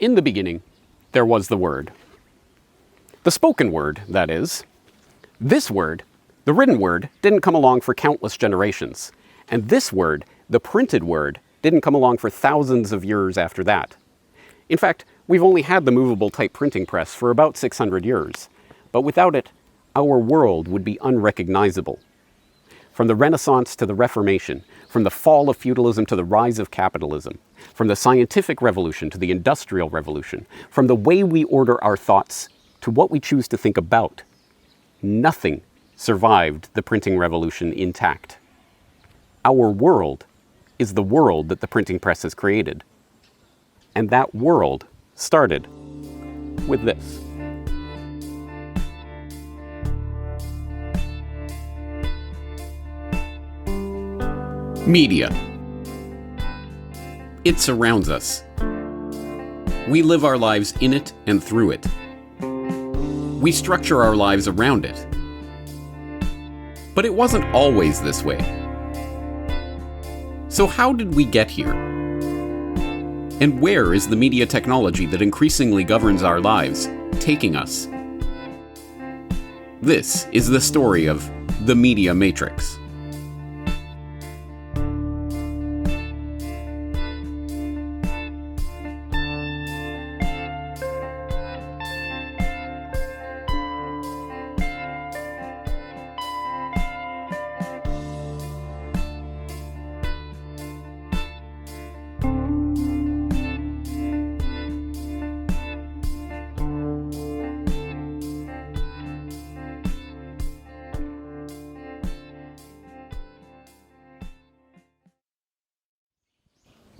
In the beginning, there was the Word. The spoken word, that is. This word, the written word, didn't come along for countless generations. And this word, the printed word, didn't come along for thousands of years after that. In fact, we've only had the movable type printing press for about 600 years. But without it, our world would be unrecognizable. From the Renaissance to the Reformation, from the fall of feudalism to the rise of capitalism, from the scientific revolution to the industrial revolution, from the way we order our thoughts to what we choose to think about, nothing survived the printing revolution intact. Our world is the world that the printing press has created. And that world started with this. Media. It surrounds us. We live our lives in it and through it. We structure our lives around it. But it wasn't always this way. So how did we get here? And where is the media technology that increasingly governs our lives taking us? This is the story of the Media Matrix.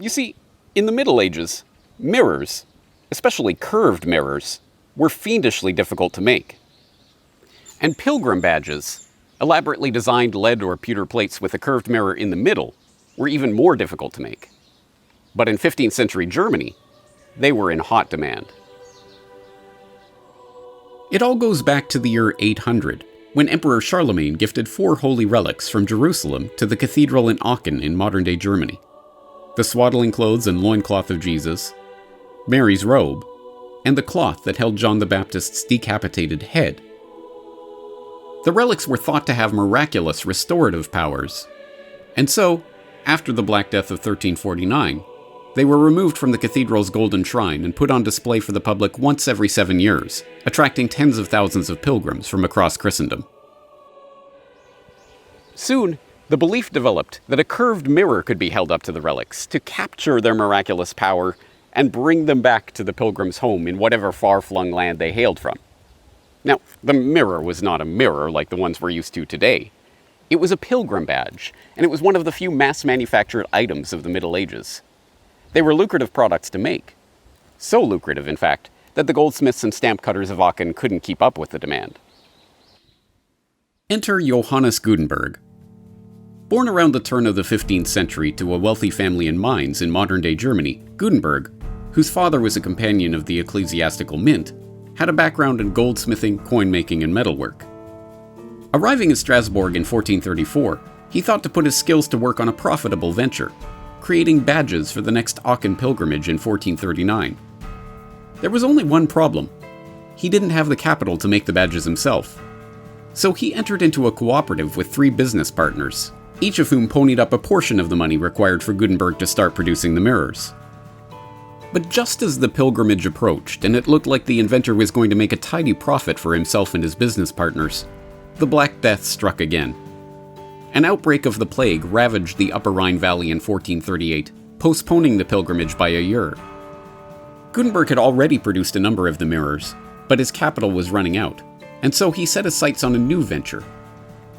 You see, in the Middle Ages, mirrors, especially curved mirrors, were fiendishly difficult to make. And pilgrim badges, elaborately designed lead or pewter plates with a curved mirror in the middle, were even more difficult to make. But in 15th century Germany, they were in hot demand. It all goes back to the year 800, when Emperor Charlemagne gifted 4 holy relics from Jerusalem to the cathedral in Aachen in modern-day Germany. The swaddling clothes and loincloth of Jesus, Mary's robe, and the cloth that held John the Baptist's decapitated head. The relics were thought to have miraculous restorative powers, and so, after the Black Death of 1349, they were removed from the cathedral's golden shrine and put on display for the public once every 7 years, attracting tens of thousands of pilgrims from across Christendom. Soon, the belief developed that a curved mirror could be held up to the relics to capture their miraculous power and bring them back to the pilgrim's home in whatever far-flung land they hailed from. Now, the mirror was not a mirror like the ones we're used to today. It was a pilgrim badge, and it was one of the few mass-manufactured items of the Middle Ages. They were lucrative products to make. So lucrative, in fact, that the goldsmiths and stamp cutters of Aachen couldn't keep up with the demand. Enter Johannes Gutenberg. Born around the turn of the 15th century to a wealthy family in Mainz in modern-day Germany, Gutenberg, whose father was a companion of the ecclesiastical mint, had a background in goldsmithing, coin-making, and metalwork. Arriving in Strasbourg in 1434, he thought to put his skills to work on a profitable venture, creating badges for the next Aachen pilgrimage in 1439. There was only one problem. He didn't have the capital to make the badges himself. So he entered into a cooperative with 3 business partners, each of whom ponied up a portion of the money required for Gutenberg to start producing the mirrors. But just as the pilgrimage approached, and it looked like the inventor was going to make a tidy profit for himself and his business partners, the Black Death struck again. An outbreak of the plague ravaged the Upper Rhine Valley in 1438, postponing the pilgrimage by a year. Gutenberg had already produced a number of the mirrors, but his capital was running out, and so he set his sights on a new venture.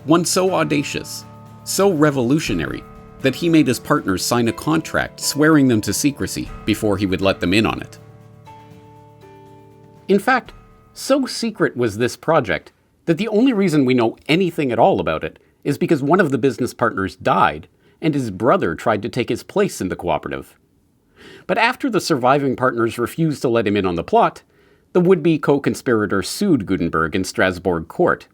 One so audacious, so revolutionary, that he made his partners sign a contract swearing them to secrecy before he would let them in on it. In fact, so secret was this project that the only reason we know anything at all about it is because one of the business partners died and his brother tried to take his place in the cooperative. But after the surviving partners refused to let him in on the plot, the would-be co-conspirator sued Gutenberg in Strasbourg court.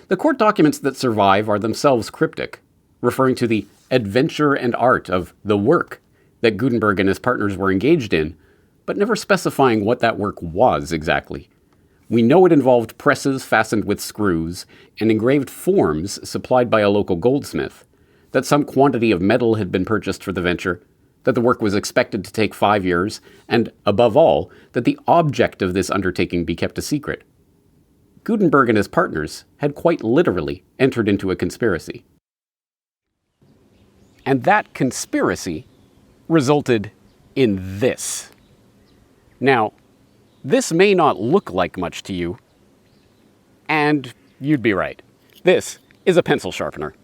The court documents that survive are themselves cryptic, referring to the adventure and art of the work that Gutenberg and his partners were engaged in, but never specifying what that work was exactly. We know it involved presses fastened with screws and engraved forms supplied by a local goldsmith, that some quantity of metal had been purchased for the venture, that the work was expected to take 5 years, and, above all, that the object of this undertaking be kept a secret. Gutenberg and his partners had quite literally entered into a conspiracy. And that conspiracy resulted in this. Now, this may not look like much to you, and you'd be right. This is a pencil sharpener.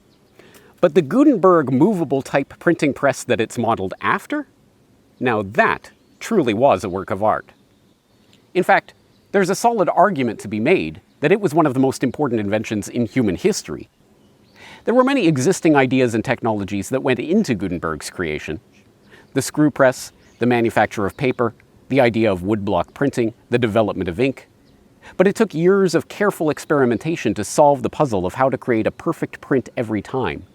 But the Gutenberg movable type printing press that it's modeled after? Now that truly was a work of art. In fact, there's a solid argument to be made that it was one of the most important inventions in human history. There were many existing ideas and technologies that went into Gutenberg's creation. The screw press, the manufacture of paper, the idea of woodblock printing, the development of ink. But it took years of careful experimentation to solve the puzzle of how to create a perfect print every time.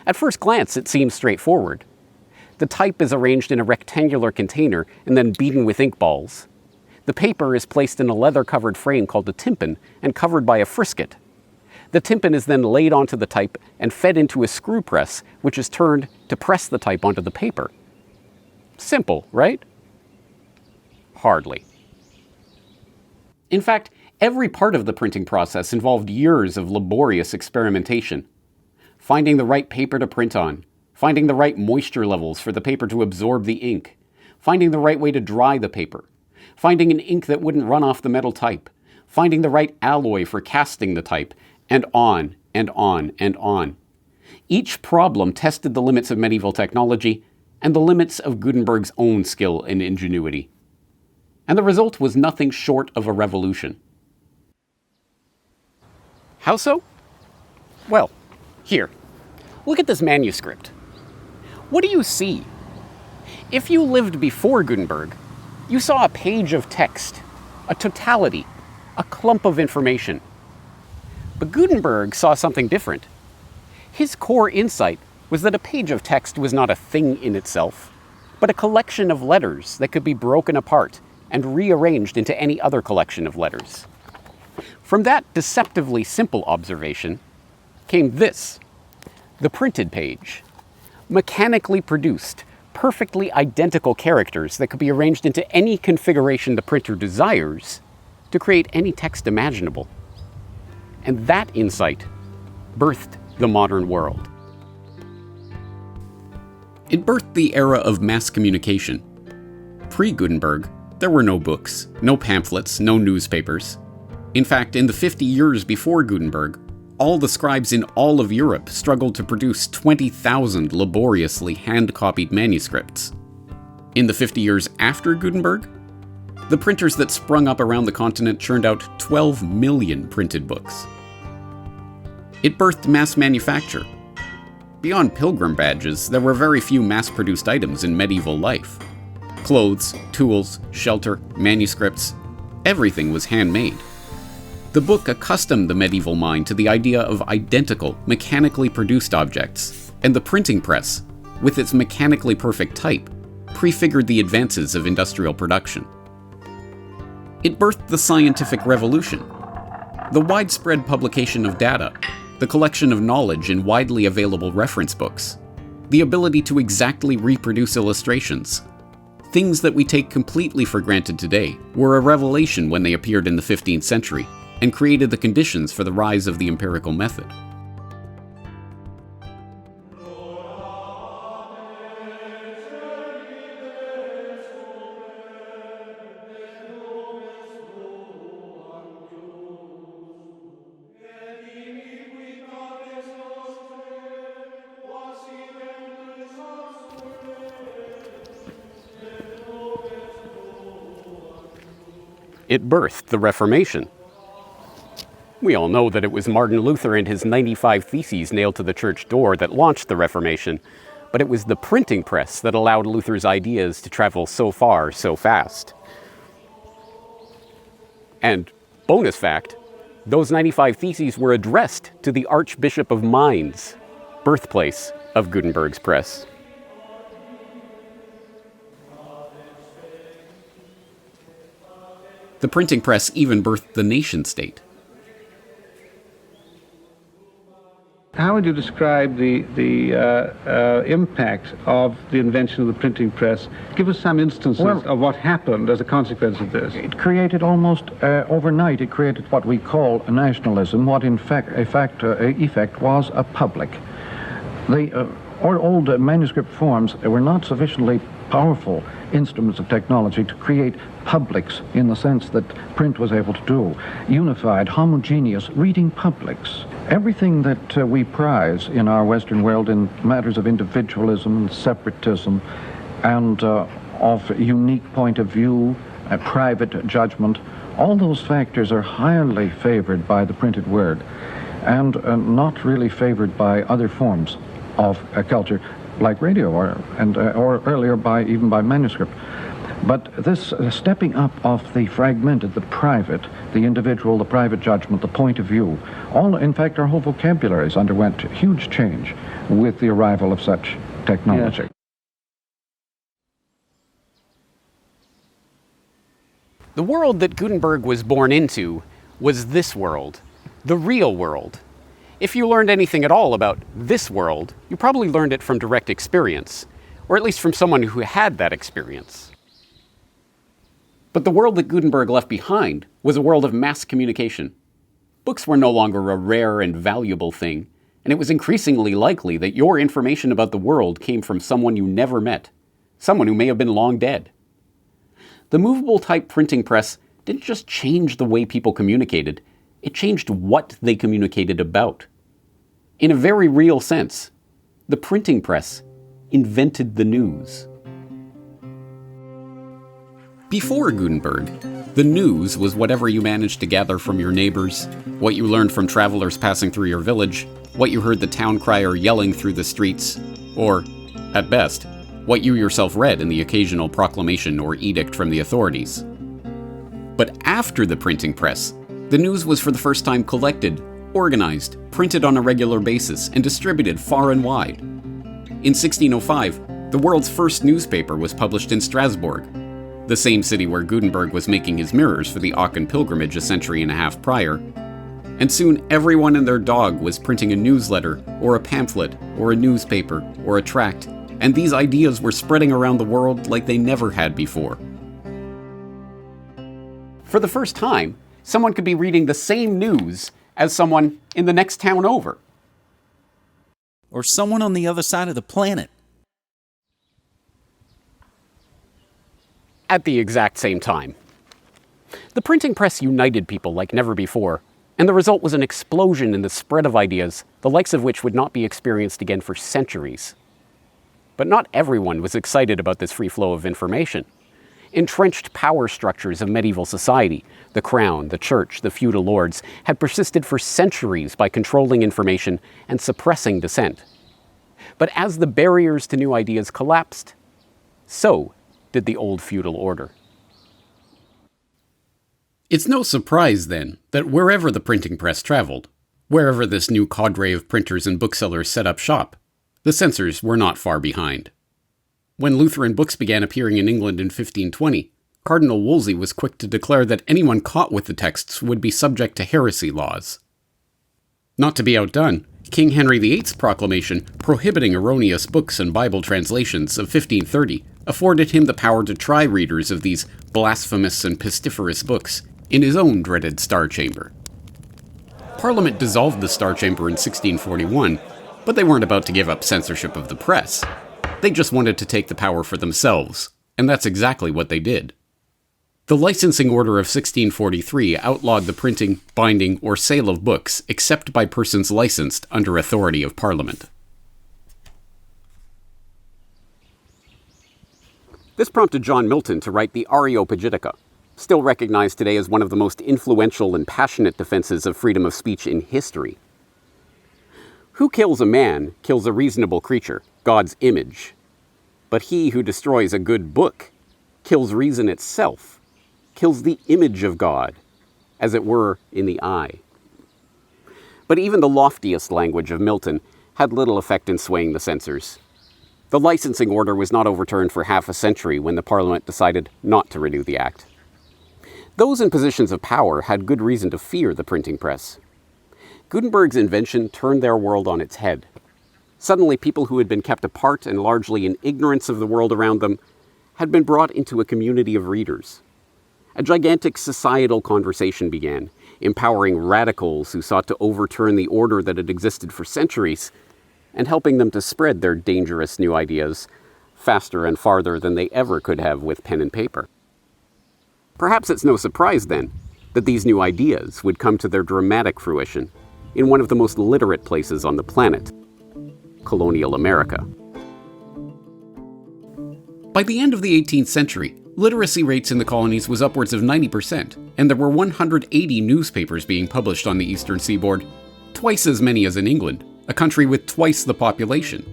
At first glance, it seems straightforward. The type is arranged in a rectangular container and then beaten with ink balls. The paper is placed in a leather-covered frame called a tympan and covered by a frisket. The tympan is then laid onto the type and fed into a screw press, which is turned to press the type onto the paper. Simple, right? Hardly. In fact, every part of the printing process involved years of laborious experimentation. Finding the right paper to print on, finding the right moisture levels for the paper to absorb the ink, finding the right way to dry the paper, finding an ink that wouldn't run off the metal type, finding the right alloy for casting the type, and on and on and on. Each problem tested the limits of medieval technology and the limits of Gutenberg's own skill and ingenuity. And the result was nothing short of a revolution. How so? Well, here, look at this manuscript. What do you see? If you lived before Gutenberg, you saw a page of text, a totality, a clump of information. But Gutenberg saw something different. His core insight was that a page of text was not a thing in itself, but a collection of letters that could be broken apart and rearranged into any other collection of letters. From that deceptively simple observation came this, the printed page. Mechanically produced, perfectly identical characters that could be arranged into any configuration the printer desires to create any text imaginable. And that insight birthed the modern world. It birthed the era of mass communication. Pre-Gutenberg, there were no books, no pamphlets, no newspapers. In fact, in the 50 years before Gutenberg, all the scribes in all of Europe struggled to produce 20,000 laboriously hand-copied manuscripts. In the 50 years after Gutenberg, the printers that sprung up around the continent churned out 12 million printed books. It birthed mass manufacture. Beyond pilgrim badges, there were very few mass-produced items in medieval life. Clothes, tools, shelter, manuscripts, everything was handmade. The book accustomed the medieval mind to the idea of identical, mechanically produced objects, and the printing press, with its mechanically perfect type, prefigured the advances of industrial production. It birthed the scientific revolution. The widespread publication of data, the collection of knowledge in widely available reference books, the ability to exactly reproduce illustrations, things that we take completely for granted today, were a revelation when they appeared in the 15th century and created the conditions for the rise of the empirical method. It birthed the Reformation. We all know that it was Martin Luther and his 95 Theses nailed to the church door that launched the Reformation, but it was the printing press that allowed Luther's ideas to travel so far, so fast. And, bonus fact, those 95 Theses were addressed to the Archbishop of Mainz, birthplace of Gutenberg's press. The printing press even birthed the nation-state. How would you describe the impact of the invention of the printing press? Give us some instances of what happened as a consequence of this. It created almost overnight, it created what we call a nationalism, what in fact effect was a public. The old manuscript forms were not sufficiently powerful instruments of technology to create publics in the sense that print was able to do. Unified, homogeneous reading publics. Everything that we prize in our Western world in matters of individualism and separatism and of unique point of view, private judgment, all those factors are highly favored by the printed word and not really favored by other forms of culture like radio or earlier even by manuscript. But this stepping up of the fragmented, the private, the individual, the private judgment, the point of view, in fact, our whole vocabularies underwent huge change with the arrival of such technology. Yes. The world that Gutenberg was born into was this world, the real world. If you learned anything at all about this world, you probably learned it from direct experience, or at least from someone who had that experience. But the world that Gutenberg left behind was a world of mass communication. Books were no longer a rare and valuable thing, and it was increasingly likely that your information about the world came from someone you never met, someone who may have been long dead. The movable type printing press didn't just change the way people communicated, it changed what they communicated about. In a very real sense, the printing press invented the news. Before Gutenberg, the news was whatever you managed to gather from your neighbors, what you learned from travelers passing through your village, what you heard the town crier yelling through the streets, or, at best, what you yourself read in the occasional proclamation or edict from the authorities. But after the printing press, the news was for the first time collected, organized, printed on a regular basis, and distributed far and wide. In 1605, the world's first newspaper was published in Strasbourg, the same city where Gutenberg was making his mirrors for the Aachen pilgrimage a century and a half prior. And soon everyone and their dog was printing a newsletter, or a pamphlet, or a newspaper, or a tract, and these ideas were spreading around the world like they never had before. For the first time, someone could be reading the same news as someone in the next town over. Or someone on the other side of the planet. At the exact same time. The printing press united people like never before, and the result was an explosion in the spread of ideas, the likes of which would not be experienced again for centuries. But not everyone was excited about this free flow of information. Entrenched power structures of medieval society, the crown, the church, the feudal lords, had persisted for centuries by controlling information and suppressing dissent. But as the barriers to new ideas collapsed, so did the old feudal order. It's no surprise, then, that wherever the printing press traveled, wherever this new cadre of printers and booksellers set up shop, the censors were not far behind. When Lutheran books began appearing in England in 1520, Cardinal Wolsey was quick to declare that anyone caught with the texts would be subject to heresy laws. Not to be outdone, King Henry VIII's proclamation prohibiting erroneous books and Bible translations of 1530 afforded him the power to try readers of these blasphemous and pestiferous books in his own dreaded Star Chamber. Parliament dissolved the Star Chamber in 1641, but they weren't about to give up censorship of the press. They just wanted to take the power for themselves, and that's exactly what they did. The Licensing Order of 1643 outlawed the printing, binding, or sale of books except by persons licensed under authority of Parliament. This prompted John Milton to write the Areopagitica, still recognized today as one of the most influential and passionate defenses of freedom of speech in history. Who kills a man kills a reasonable creature, God's image. But he who destroys a good book kills reason itself, kills the image of God, as it were in the eye. But even the loftiest language of Milton had little effect in swaying the censors. The licensing order was not overturned for half a century when the Parliament decided not to renew the Act. Those in positions of power had good reason to fear the printing press. Gutenberg's invention turned their world on its head. Suddenly, people who had been kept apart and largely in ignorance of the world around them had been brought into a community of readers. A gigantic societal conversation began, empowering radicals who sought to overturn the order that had existed for centuries, and helping them to spread their dangerous new ideas faster and farther than they ever could have with pen and paper. Perhaps it's no surprise, then, that these new ideas would come to their dramatic fruition in one of the most literate places on the planet, colonial America. By the end of the 18th century, literacy rates in the colonies was upwards of 90%, and there were 180 newspapers being published on the eastern seaboard, twice as many as in England, a country with twice the population.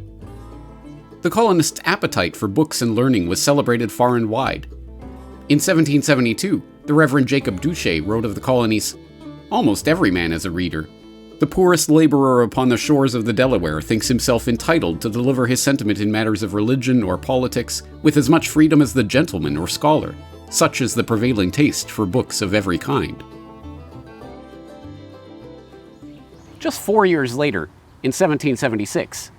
The colonists' appetite for books and learning was celebrated far and wide. In 1772, the Reverend Jacob Duché wrote of the colonies, "Almost every man is a reader. The poorest laborer upon the shores of the Delaware thinks himself entitled to deliver his sentiment in matters of religion or politics with as much freedom as the gentleman or scholar. Such is the prevailing taste for books of every kind." Just 4 years later, in 1776,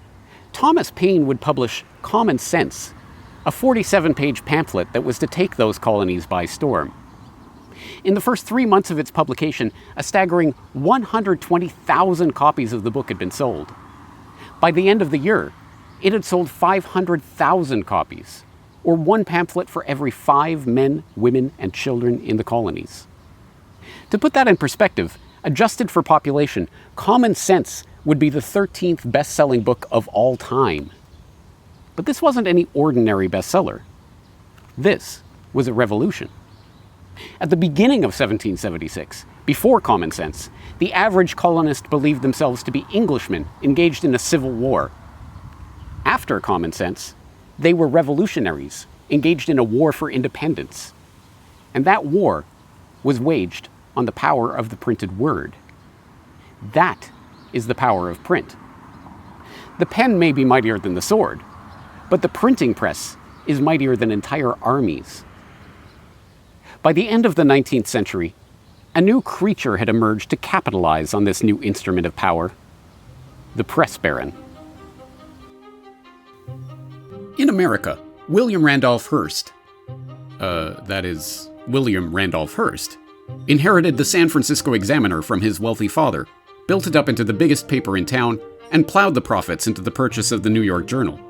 Thomas Paine would publish Common Sense, a 47-page pamphlet that was to take those colonies by storm. In the first 3 months of its publication, a staggering 120,000 copies of the book had been sold. By the end of the year, it had sold 500,000 copies, or one pamphlet for every 5 men, women, and children in the colonies. To put that in perspective, adjusted for population, Common Sense would be the 13th best-selling book of all time. But this wasn't any ordinary bestseller. This was a revolution. At the beginning of 1776, before Common Sense, the average colonist believed themselves to be Englishmen engaged in a civil war. After Common Sense, they were revolutionaries engaged in a war for independence. And that war was waged on the power of the printed word. That is the power of print. The pen may be mightier than the sword, but the printing press is mightier than entire armies. By the end of the 19th century, a new creature had emerged to capitalize on this new instrument of power: the press baron. In America, William Randolph Hearst, William Randolph Hearst, inherited the San Francisco Examiner from his wealthy father, built it up into the biggest paper in town, and plowed the profits into the purchase of the New York Journal.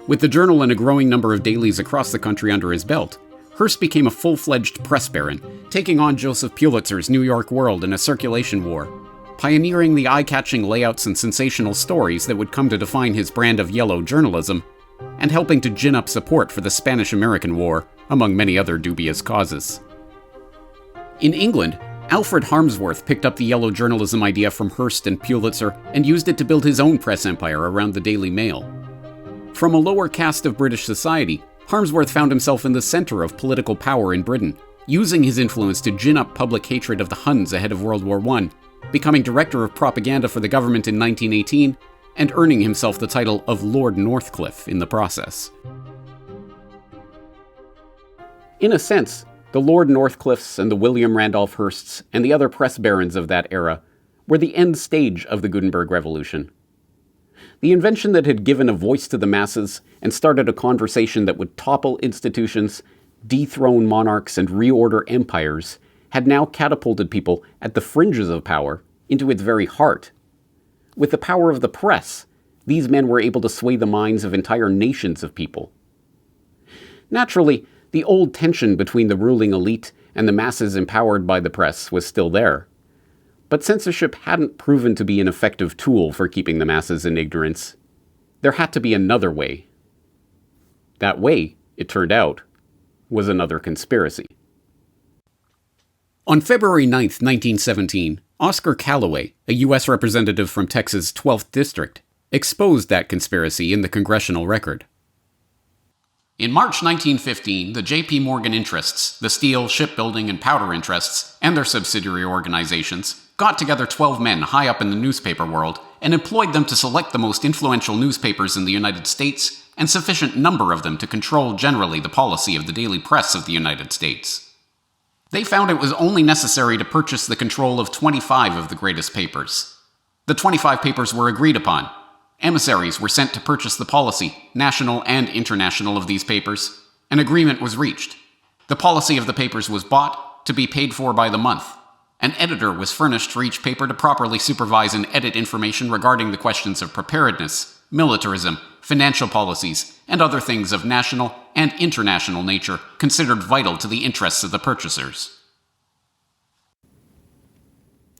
With the Journal and a growing number of dailies across the country under his belt, Hearst became a full-fledged press baron, taking on Joseph Pulitzer's New York World in a circulation war, pioneering the eye-catching layouts and sensational stories that would come to define his brand of yellow journalism, and helping to gin up support for the Spanish-American War, among many other dubious causes. In England, Alfred Harmsworth picked up the yellow journalism idea from Hearst and Pulitzer and used it to build his own press empire around the Daily Mail. From a lower caste of British society, Harmsworth found himself in the center of political power in Britain, using his influence to gin up public hatred of the Huns ahead of World War I, becoming director of propaganda for the government in 1918, and earning himself the title of Lord Northcliffe in the process. In a sense, the Lord Northcliffes and the William Randolph Hearsts and the other press barons of that era were the end stage of the Gutenberg Revolution. The invention that had given a voice to the masses and started a conversation that would topple institutions, dethrone monarchs, and reorder empires had now catapulted people at the fringes of power into its very heart. With the power of the press, these men were able to sway the minds of entire nations of people. Naturally, the old tension between the ruling elite and the masses empowered by the press was still there. But censorship hadn't proven to be an effective tool for keeping the masses in ignorance. There had to be another way. That way, it turned out, was another conspiracy. On February 9th, 1917, Oscar Callaway, a U.S. representative from Texas' 12th District, exposed that conspiracy in the Congressional Record. In March 1915, the J.P. Morgan interests, the steel, shipbuilding, and powder interests, and their subsidiary organizations, got together 12 men high up in the newspaper world and employed them to select the most influential newspapers in the United States and sufficient number of them to control generally the policy of the daily press of the United States. They found it was only necessary to purchase the control of 25 of the greatest papers. The 25 papers were agreed upon. Emissaries were sent to purchase the policy, national and international, of these papers. An agreement was reached. The policy of the papers was bought, to be paid for by the month. An editor was furnished for each paper to properly supervise and edit information regarding the questions of preparedness, militarism, financial policies, and other things of national and international nature considered vital to the interests of the purchasers.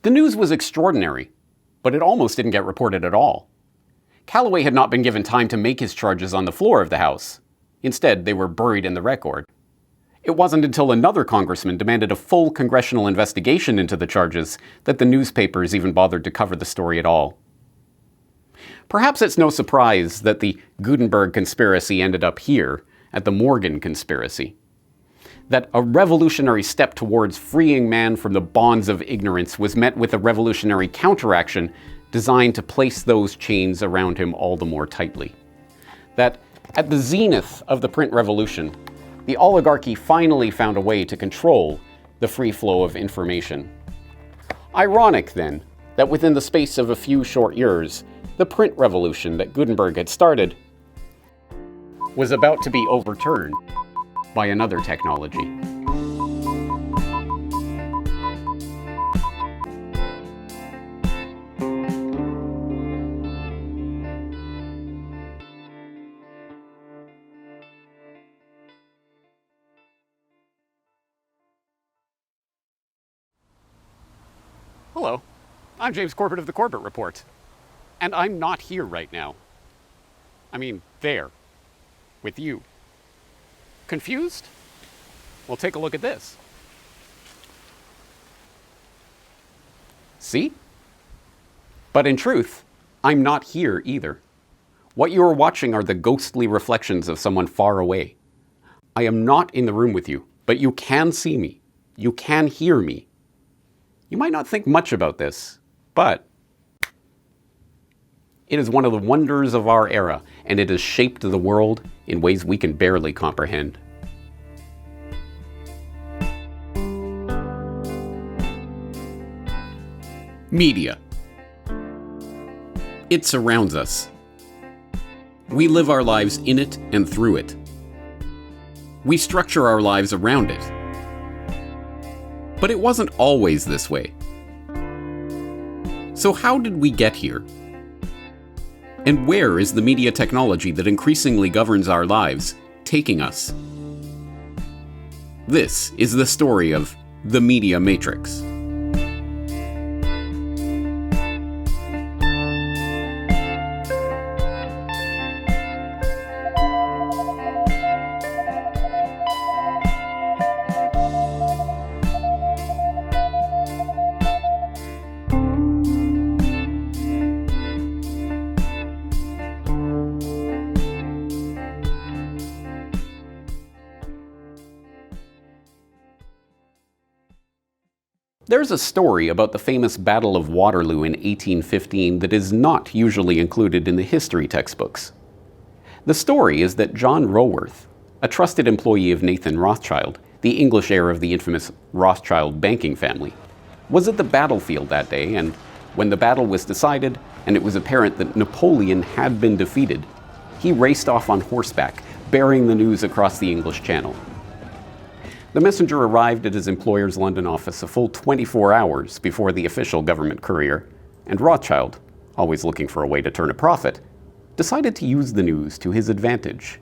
The news was extraordinary, but it almost didn't get reported at all. Calloway had not been given time to make his charges on the floor of the House. Instead, they were buried in the record. It wasn't until another congressman demanded a full congressional investigation into the charges that the newspapers even bothered to cover the story at all. Perhaps it's no surprise that the Gutenberg conspiracy ended up here, at the Morgan conspiracy. That a revolutionary step towards freeing man from the bonds of ignorance was met with a revolutionary counteraction designed to place those chains around him all the more tightly. That at the zenith of the print revolution, the oligarchy finally found a way to control the free flow of information. Ironic, then, that within the space of a few short years, the print revolution that Gutenberg had started was about to be overturned by another technology. Hello, I'm James Corbett of the Corbett Report, and I'm not here right now. I mean, there, with you. Confused? Well, take a look at this. See? But in truth, I'm not here either. What you are watching are the ghostly reflections of someone far away. I am not in the room with you, but you can see me. You can hear me. You might not think much about this, but it is one of the wonders of our era, and it has shaped the world in ways we can barely comprehend. Media. It surrounds us. We live our lives in it and through it. We structure our lives around it. But it wasn't always this way. So how did we get here? And where is the media technology that increasingly governs our lives taking us? This is the story of the Media Matrix. There's a story about the famous Battle of Waterloo in 1815 that is not usually included in the history textbooks. The story is that John Roworth, a trusted employee of Nathan Rothschild, the English heir of the infamous Rothschild banking family, was at the battlefield that day, and when the battle was decided and it was apparent that Napoleon had been defeated, he raced off on horseback, bearing the news across the English Channel. The messenger arrived at his employer's London office a full 24 hours before the official government courier, and Rothschild, always looking for a way to turn a profit, decided to use the news to his advantage.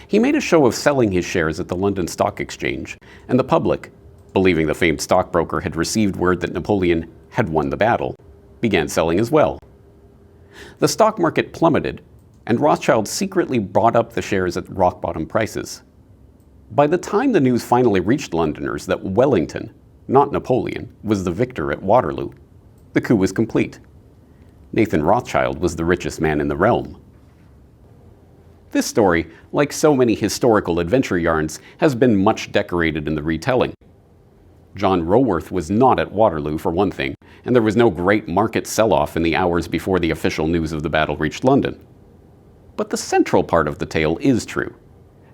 He made a show of selling his shares at the London Stock Exchange, and the public, believing the famed stockbroker had received word that Napoleon had won the battle, began selling as well. The stock market plummeted, and Rothschild secretly bought up the shares at rock-bottom prices. By the time the news finally reached Londoners that Wellington, not Napoleon, was the victor at Waterloo, the coup was complete. Nathan Rothschild was the richest man in the realm. This story, like so many historical adventure yarns, has been much decorated in the retelling. John Roworth was not at Waterloo, for one thing, and there was no great market sell-off in the hours before the official news of the battle reached London. But the central part of the tale is true.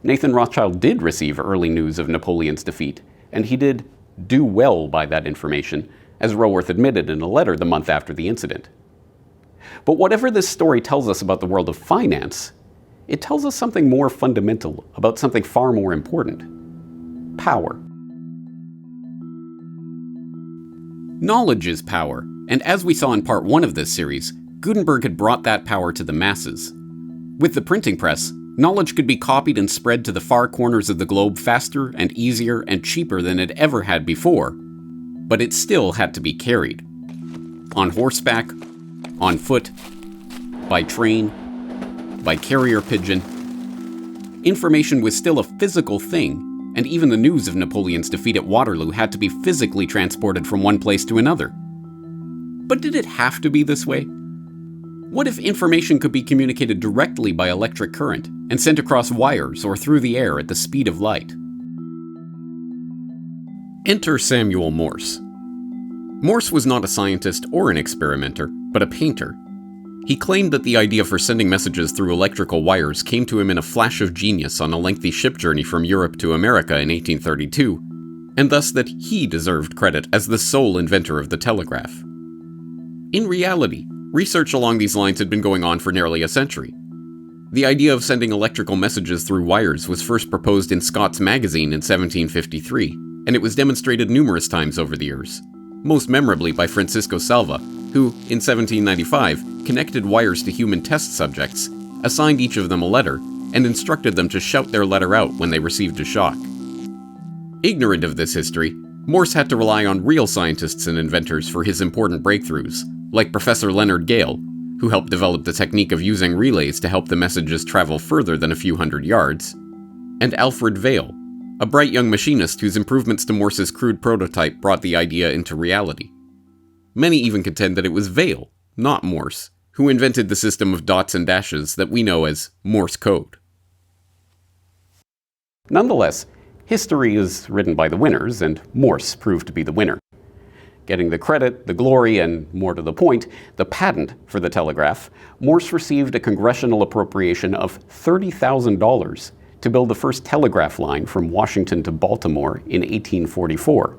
Nathan Rothschild did receive early news of Napoleon's defeat, and he did do well by that information, as Roworth admitted in a letter the month after the incident. But whatever this story tells us about the world of finance, it tells us something more fundamental about something far more important: power. Knowledge is power, and as we saw in part 1 of this series, Gutenberg had brought that power to the masses. With the printing press, knowledge could be copied and spread to the far corners of the globe faster and easier and cheaper than it ever had before, but it still had to be carried. On horseback, on foot, by train, by carrier pigeon. Information was still a physical thing, and even the news of Napoleon's defeat at Waterloo had to be physically transported from one place to another. But did it have to be this way? What if information could be communicated directly by electric current and sent across wires or through the air at the speed of light? Enter Samuel Morse. Morse was not a scientist or an experimenter, but a painter. He claimed that the idea for sending messages through electrical wires came to him in a flash of genius on a lengthy ship journey from Europe to America in 1832, and thus that he deserved credit as the sole inventor of the telegraph. In reality, research along these lines had been going on for nearly a century. The idea of sending electrical messages through wires was first proposed in Scott's Magazine in 1753, and it was demonstrated numerous times over the years, most memorably by Francisco Salva, who, in 1795, connected wires to human test subjects, assigned each of them a letter, and instructed them to shout their letter out when they received a shock. Ignorant of this history, Morse had to rely on real scientists and inventors for his important breakthroughs, like Professor Leonard Gale, who helped develop the technique of using relays to help the messages travel further than a few hundred yards, and Alfred Vail, a bright young machinist whose improvements to Morse's crude prototype brought the idea into reality. Many even contend that it was Vail, not Morse, who invented the system of dots and dashes that we know as Morse code. Nonetheless, history is written by the winners, and Morse proved to be the winner. Getting the credit, the glory, and, more to the point, the patent for the telegraph, Morse received a congressional appropriation of $30,000 to build the first telegraph line from Washington to Baltimore in 1844.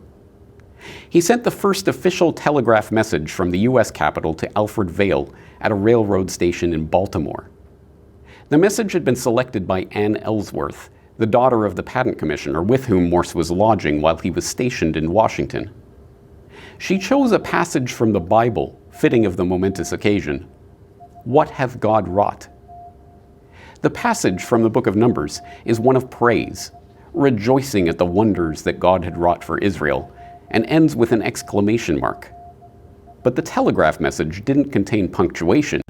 He sent the first official telegraph message from the U.S. Capitol to Alfred Vail at a railroad station in Baltimore. The message had been selected by Anne Ellsworth, the daughter of the patent commissioner with whom Morse was lodging while he was stationed in Washington. She chose a passage from the Bible fitting of the momentous occasion. What hath God wrought? The passage from the book of Numbers is one of praise, rejoicing at the wonders that God had wrought for Israel, and ends with an exclamation mark. But the telegraph message didn't contain punctuation,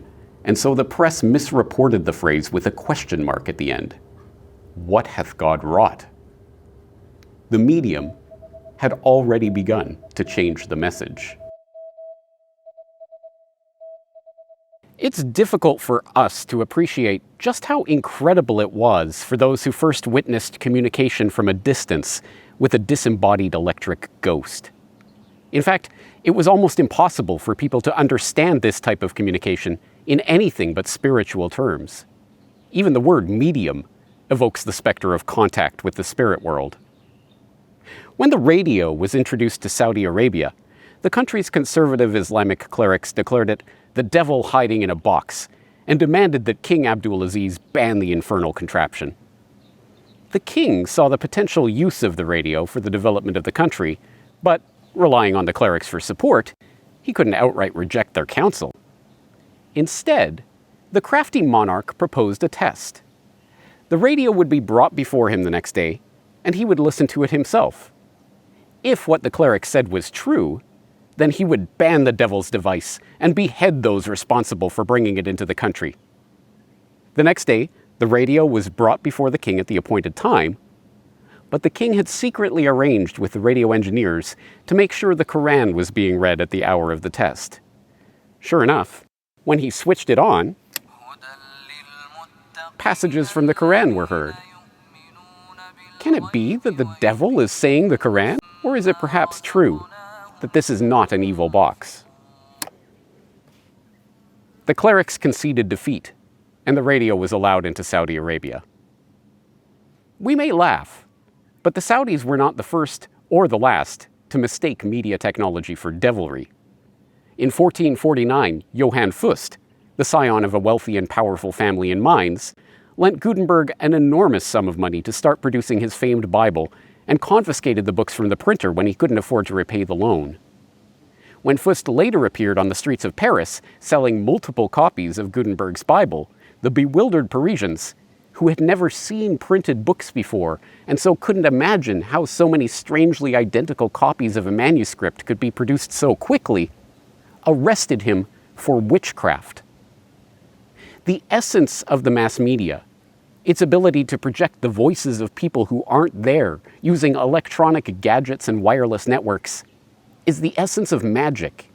and so the press misreported the phrase with a question mark at the end. What hath God wrought? The medium had already begun to change the message. It's difficult for us to appreciate just how incredible it was for those who first witnessed communication from a distance with a disembodied electric ghost. In fact, it was almost impossible for people to understand this type of communication in anything but spiritual terms. Even the word medium evokes the specter of contact with the spirit world. When the radio was introduced to Saudi Arabia, the country's conservative Islamic clerics declared it the devil hiding in a box and demanded that King Abdulaziz ban the infernal contraption. The king saw the potential use of the radio for the development of the country, but, relying on the clerics for support, he couldn't outright reject their counsel. Instead, the crafty monarch proposed a test. The radio would be brought before him the next day, and he would listen to it himself. If what the cleric said was true, then he would ban the devil's device and behead those responsible for bringing it into the country. The next day, the radio was brought before the king at the appointed time, but the king had secretly arranged with the radio engineers to make sure the Quran was being read at the hour of the test. Sure enough, when he switched it on, passages from the Quran were heard. Can it be that the devil is saying the Quran? Or is it perhaps true that this is not an evil box? The clerics conceded defeat, and the radio was allowed into Saudi Arabia. We may laugh, but the Saudis were not the first or the last to mistake media technology for devilry. In 1449, Johann Fust, the scion of a wealthy and powerful family in Mainz, lent Gutenberg an enormous sum of money to start producing his famed Bible and confiscated the books from the printer when he couldn't afford to repay the loan. When Fust later appeared on the streets of Paris selling multiple copies of Gutenberg's Bible, the bewildered Parisians, who had never seen printed books before and so couldn't imagine how so many strangely identical copies of a manuscript could be produced so quickly, arrested him for witchcraft. The essence of the mass media, its ability to project the voices of people who aren't there using electronic gadgets and wireless networks, is the essence of magic,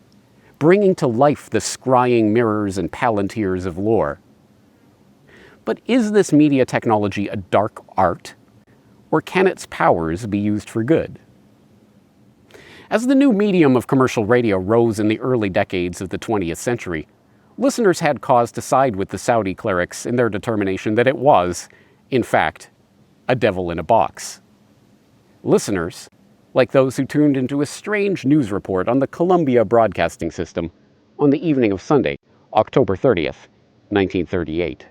bringing to life the scrying mirrors and palantirs of lore. But is this media technology a dark art, or can its powers be used for good? As the new medium of commercial radio rose in the early decades of the 20th century, listeners had cause to side with the Saudi clerics in their determination that it was, in fact, a devil in a box. Listeners, like those who tuned into a strange news report on the Columbia Broadcasting System on the evening of Sunday, October 30th, 1938.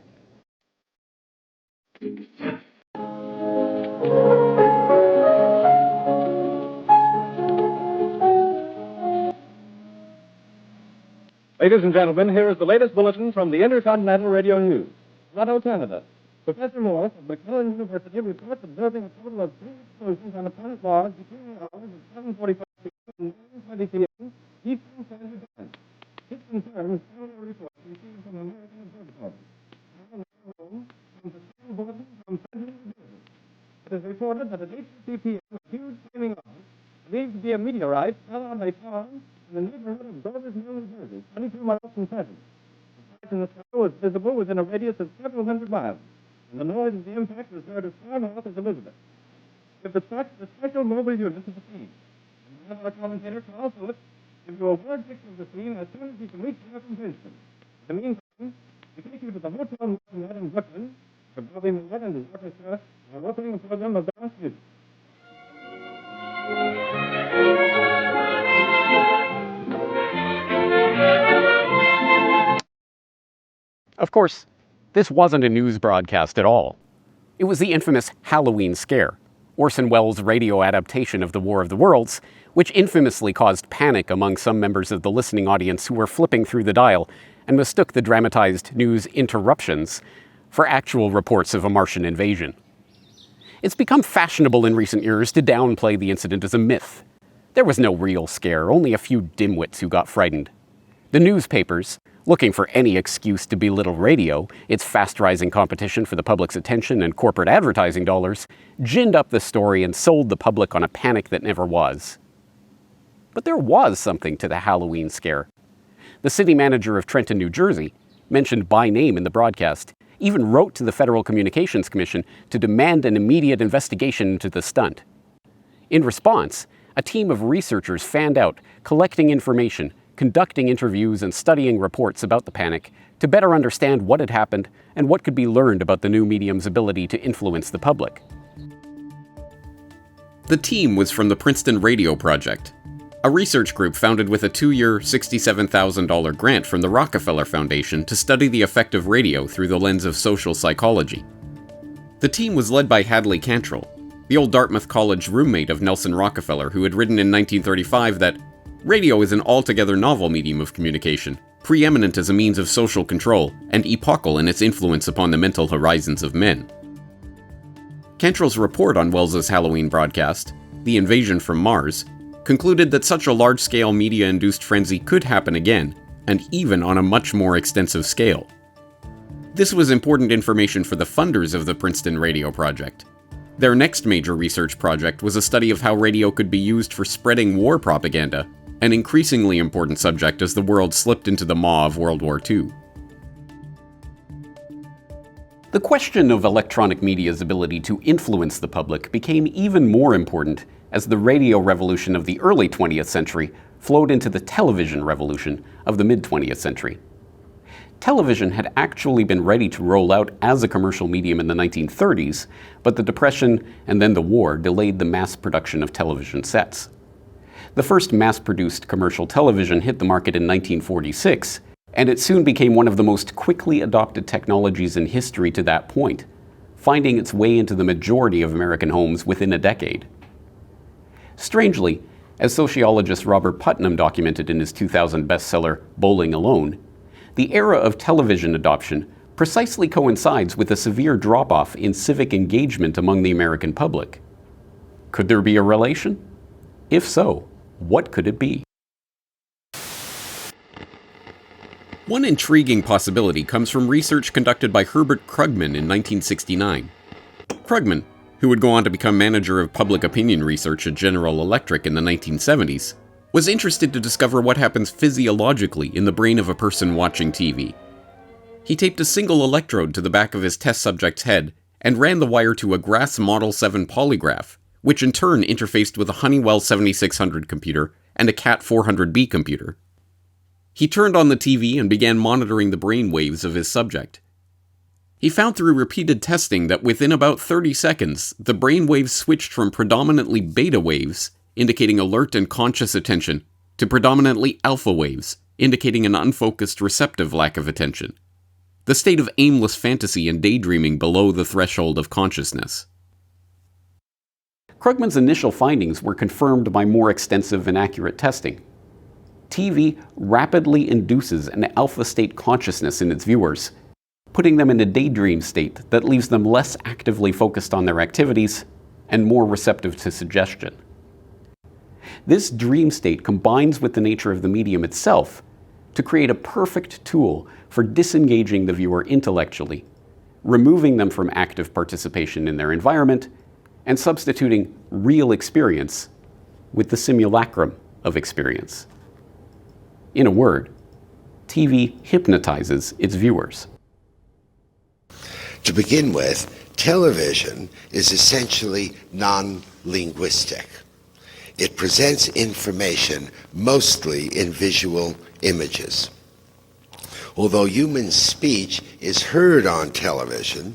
Ladies and gentlemen, here is the latest bulletin from the Intercontinental Radio News. Toronto, Canada. Professor Morse of McMillan University reports observing a total of 3 explosions on the planet Mars between the hours of 7:45 p.m. and 9:20 p.m. Eastern Standard Time. This confirms several reports received from American observatories. From the same bulletin from Federal Observatory. It is reported that at 8:50 p.m. a huge flaming object, believed to be a meteorite, fell on a farm in the neighborhood of Dover's Mill, New Jersey, 22 miles from Trenton. The sight in the sky was visible within a radius of several hundred miles, and the noise of the impact was heard as far north as Elizabeth. We've dispatched a special mobile unit to the scene, and we have our commentator, Carl Phillips, give you a word picture of the scene as soon as he can reach there from Princeton. In the meantime, we take you to the Hotel Marriott in Brooklyn, where Bobby Millett and his orchestra are opening a program of dance music. Of course, this wasn't a news broadcast at all. It was the infamous Halloween scare, Orson Welles' radio adaptation of The War of the Worlds, which infamously caused panic among some members of the listening audience who were flipping through the dial and mistook the dramatized news interruptions for actual reports of a Martian invasion. It's become fashionable in recent years to downplay the incident as a myth. There was no real scare, only a few dimwits who got frightened. The newspapers, looking for any excuse to belittle radio, its fast-rising competition for the public's attention and corporate advertising dollars, ginned up the story and sold the public on a panic that never was. But there was something to the Halloween scare. The city manager of Trenton, New Jersey, mentioned by name in the broadcast, even wrote to the Federal Communications Commission to demand an immediate investigation into the stunt. In response, a team of researchers fanned out, collecting information, conducting interviews and studying reports about the panic to better understand what had happened and what could be learned about the new medium's ability to influence the public. The team was from the Princeton Radio Project, a research group founded with a 2-year, $67,000 grant from the Rockefeller Foundation to study the effect of radio through the lens of social psychology. The team was led by Hadley Cantrell, the old Dartmouth College roommate of Nelson Rockefeller, who had written in 1935 that radio is an altogether novel medium of communication, preeminent as a means of social control, and epochal in its influence upon the mental horizons of men. Cantrell's report on Welles's Halloween broadcast, The Invasion from Mars, concluded that such a large-scale media-induced frenzy could happen again, and even on a much more extensive scale. This was important information for the funders of the Princeton Radio Project. Their next major research project was a study of how radio could be used for spreading war propaganda, an increasingly important subject as the world slipped into the maw of World War II. The question of electronic media's ability to influence the public became even more important as the radio revolution of the early 20th century flowed into the television revolution of the mid-20th century. Television had actually been ready to roll out as a commercial medium in the 1930s, but the Depression and then the war delayed the mass production of television sets. The first mass-produced commercial television hit the market in 1946, and it soon became one of the most quickly adopted technologies in history to that point, finding its way into the majority of American homes within a decade. Strangely, as sociologist Robert Putnam documented in his 2000 bestseller, Bowling Alone, the era of television adoption precisely coincides with a severe drop-off in civic engagement among the American public. Could there be a relation? If so, what could it be? One intriguing possibility comes from research conducted by Herbert Krugman in 1969. Krugman, who would go on to become manager of public opinion research at General Electric in the 1970s, was interested to discover what happens physiologically in the brain of a person watching TV. He taped a single electrode to the back of his test subject's head and ran the wire to a Grass Model 7 polygraph, which in turn interfaced with a Honeywell 7600 computer and a CAT 400B computer. He turned on the TV and began monitoring the brain waves of his subject. He found through repeated testing that within about 30 seconds, the brain waves switched from predominantly beta waves, indicating alert and conscious attention, to predominantly alpha waves, indicating an unfocused receptive lack of attention. The state of aimless fantasy and daydreaming below the threshold of consciousness. Krugman's initial findings were confirmed by more extensive and accurate testing. TV rapidly induces an alpha state consciousness in its viewers, putting them in a daydream state that leaves them less actively focused on their activities and more receptive to suggestion. This dream state combines with the nature of the medium itself to create a perfect tool for disengaging the viewer intellectually, removing them from active participation in their environment, and substituting real experience with the simulacrum of experience. In a word, TV hypnotizes its viewers. To begin with, television is essentially non-linguistic. It presents information mostly in visual images. Although human speech is heard on television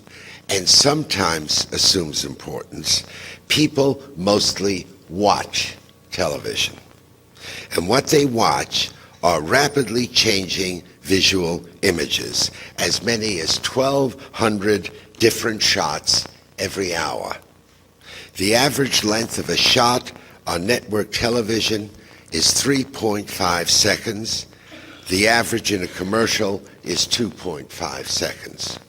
and sometimes assumes importance, people mostly watch television. And what they watch are rapidly changing visual images, as many as 1,200 different shots every hour. The average length of a shot on network television is 3.5 seconds. The average in a commercial is 2.5 seconds.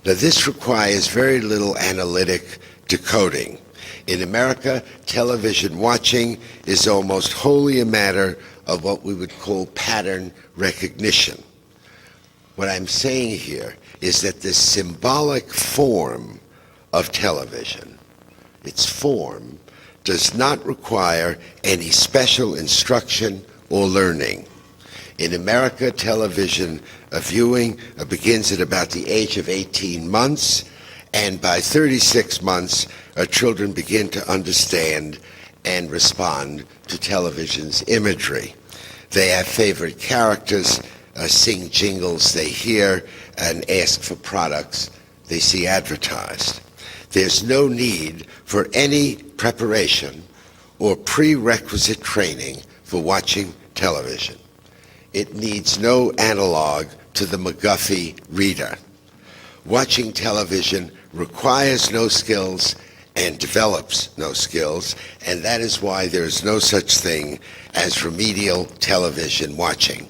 Now, this requires very little analytic decoding. In America, television watching is almost wholly a matter of what we would call pattern recognition. What I'm saying here is that the symbolic form of television, its form, does not require any special instruction or learning. In America, television viewing begins at about the age of 18 months, and by 36 months, children begin to understand and respond to television's imagery. They have favorite characters, sing jingles they hear, and ask for products they see advertised. There's no need for any preparation or prerequisite training for watching television. It needs no analog to the McGuffey reader. Watching television requires no skills and develops no skills, and that is why there is no such thing as remedial television watching.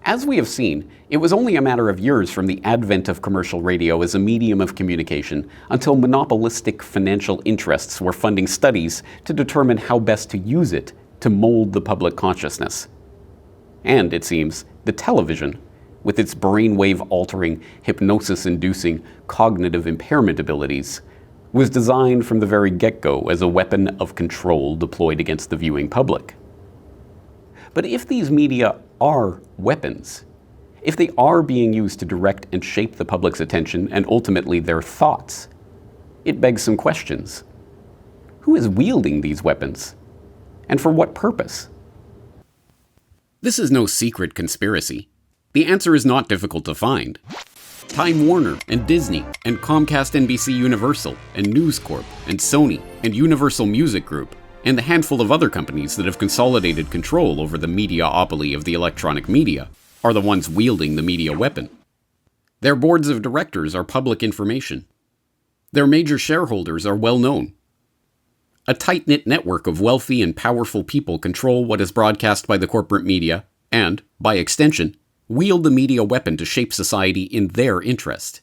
As we have seen, it was only a matter of years from the advent of commercial radio as a medium of communication until monopolistic financial interests were funding studies to determine how best to use it to mold the public consciousness. And, it seems, the television, with its brainwave-altering, hypnosis-inducing, cognitive impairment abilities, was designed from the very get-go as a weapon of control deployed against the viewing public. But if these media are weapons, if they are being used to direct and shape the public's attention and ultimately their thoughts, it begs some questions. Who is wielding these weapons? And for what purpose? This is no secret conspiracy. The answer is not difficult to find. Time Warner and Disney and Comcast NBC Universal and News Corp and Sony and Universal Music Group and the handful of other companies that have consolidated control over the mediaopoly of the electronic media are the ones wielding the media weapon. Their boards of directors are public information. Their major shareholders are well known. A tight-knit network of wealthy and powerful people control what is broadcast by the corporate media and, by extension, wield the media weapon to shape society in their interest.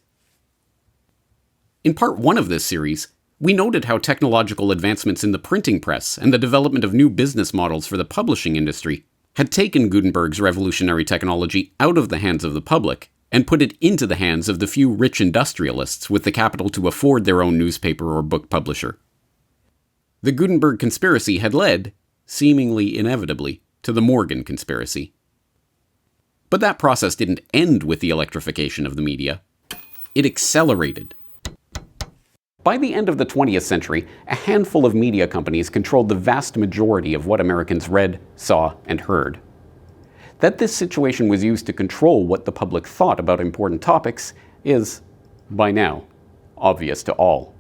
In part 1 of this series, we noted how technological advancements in the printing press and the development of new business models for the publishing industry had taken Gutenberg's revolutionary technology out of the hands of the public and put it into the hands of the few rich industrialists with the capital to afford their own newspaper or book publisher. The Gutenberg conspiracy had led, seemingly inevitably, to the Morgan conspiracy. But that process didn't end with the electrification of the media. It accelerated. By the end of the 20th century, a handful of media companies controlled the vast majority of what Americans read, saw, and heard. That this situation was used to control what the public thought about important topics is, by now, obvious to all.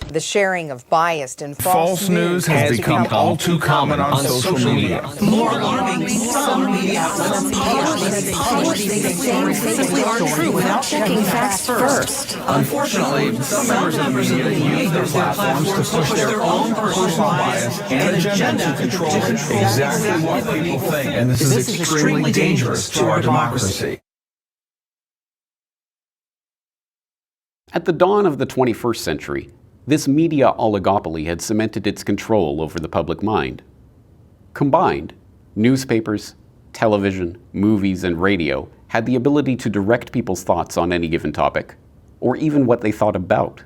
The sharing of biased and false news has become all too common on social media. More alarming, some media outlets publish the same fake are true without checking facts first. Unfortunately, some members of the media use their platforms to push their own personal bias and agenda to control exactly what people think, and this is extremely dangerous to our democracy. At the dawn of the 21st century, this media oligopoly had cemented its control over the public mind. Combined, newspapers, television, movies, and radio had the ability to direct people's thoughts on any given topic, or even what they thought about.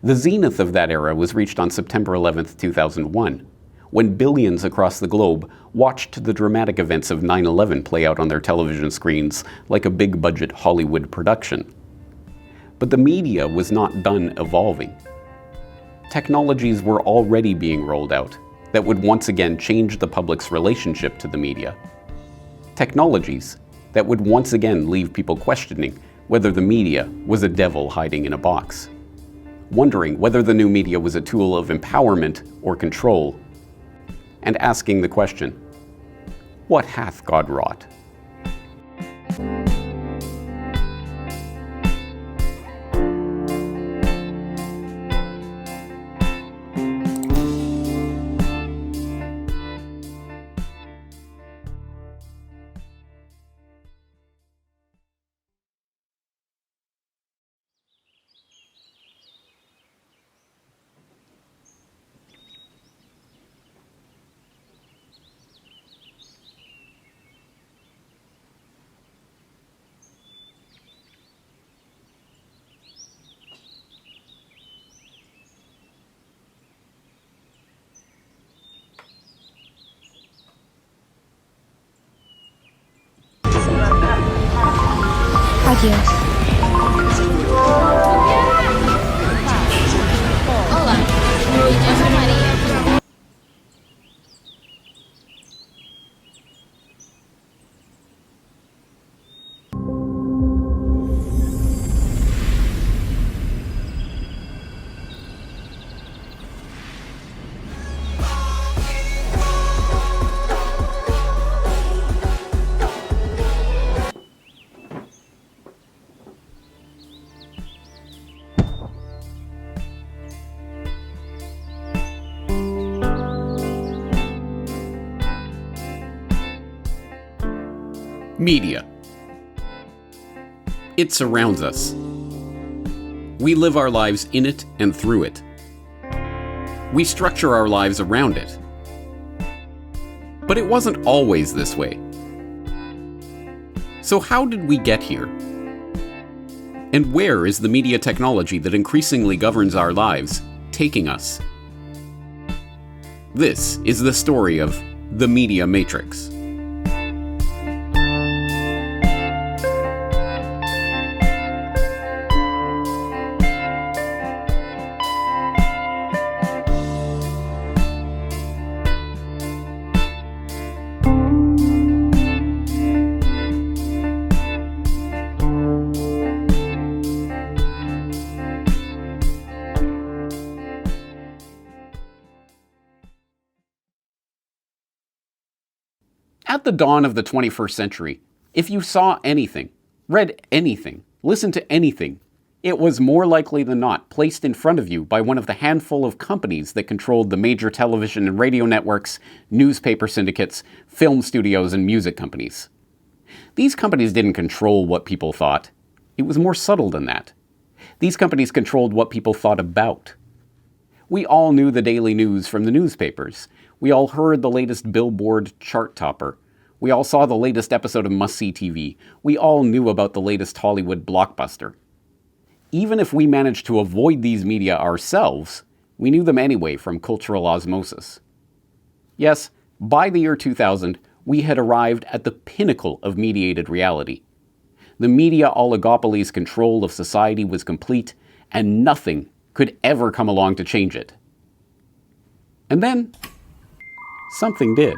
The zenith of that era was reached on September 11, 2001, when billions across the globe watched the dramatic events of 9/11 play out on their television screens like a big-budget Hollywood production. But the media was not done evolving. Technologies were already being rolled out that would once again change the public's relationship to the media. Technologies that would once again leave people questioning whether the media was a devil hiding in a box, wondering whether the new media was a tool of empowerment or control, and asking the question, what hath God wrought? Adiós. Olá, me chamo Maria. Media. It surrounds us. We live our lives in it and through it. We structure our lives around it. But it wasn't always this way. So how did we get here? And where is the media technology that increasingly governs our lives taking us? This is the story of the Media Matrix. At the dawn of the 21st century, if you saw anything, read anything, listened to anything, it was more likely than not placed in front of you by one of the handful of companies that controlled the major television and radio networks, newspaper syndicates, film studios, and music companies. These companies didn't control what people thought. It was more subtle than that. These companies controlled what people thought about. We all knew the daily news from the newspapers. We all heard the latest Billboard chart topper. We all saw the latest episode of Must-See TV. We all knew about the latest Hollywood blockbuster. Even if we managed to avoid these media ourselves, we knew them anyway from cultural osmosis. Yes, by the year 2000, we had arrived at the pinnacle of mediated reality. The media oligopoly's control of society was complete, and nothing could ever come along to change it. And then, something did.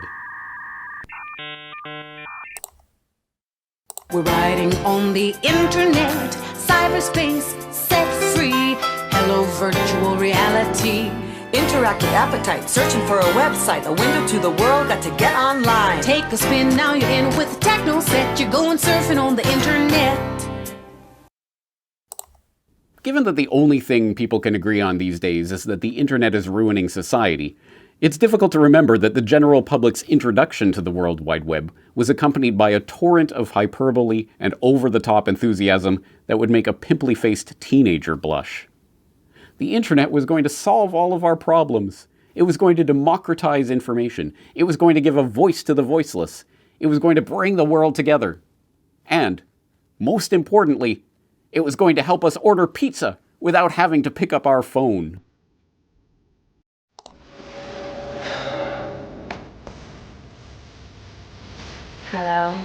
We're riding on the internet, cyberspace, set free. Hello, virtual reality. Interactive appetite, searching for a website, a window to the world, got to get online. Take a spin, now you're in with the techno set. You're going surfing on the internet. Given that the only thing people can agree on these days is that the internet is ruining society, it's difficult to remember that the general public's introduction to the World Wide Web was accompanied by a torrent of hyperbole and over-the-top enthusiasm that would make a pimply-faced teenager blush. The internet was going to solve all of our problems. It was going to democratize information. It was going to give a voice to the voiceless. It was going to bring the world together. And, most importantly, it was going to help us order pizza without having to pick up our phone. Hello.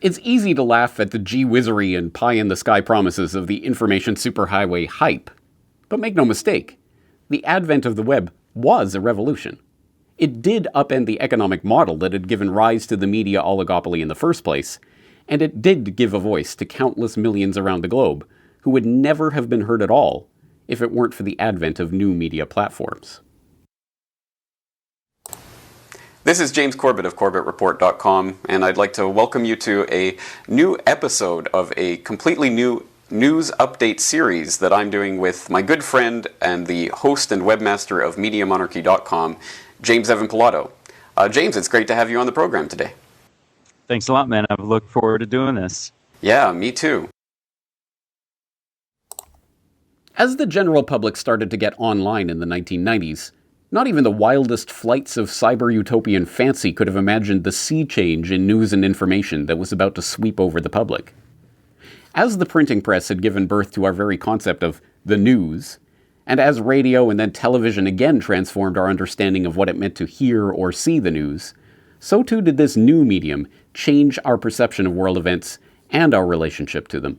It's easy to laugh at the gee-whizzery and pie-in-the-sky promises of the information superhighway hype. But make no mistake, the advent of the web was a revolution. It did upend the economic model that had given rise to the media oligopoly in the first place, and it did give a voice to countless millions around the globe who would never have been heard at all if it weren't for the advent of new media platforms. This is James Corbett of CorbettReport.com, and I'd like to welcome you to a new episode of a completely new news update series that I'm doing with my good friend and the host and webmaster of MediaMonarchy.com, James Evan Pilato. James, it's great to have you on the program today. Thanks a lot, man. I've looked forward to doing this. Yeah, me too. As the general public started to get online in the 1990s, not even the wildest flights of cyber-utopian fancy could have imagined the sea change in news and information that was about to sweep over the public. As the printing press had given birth to our very concept of the news, and as radio and then television again transformed our understanding of what it meant to hear or see the news, so too did this new medium change our perception of world events and our relationship to them.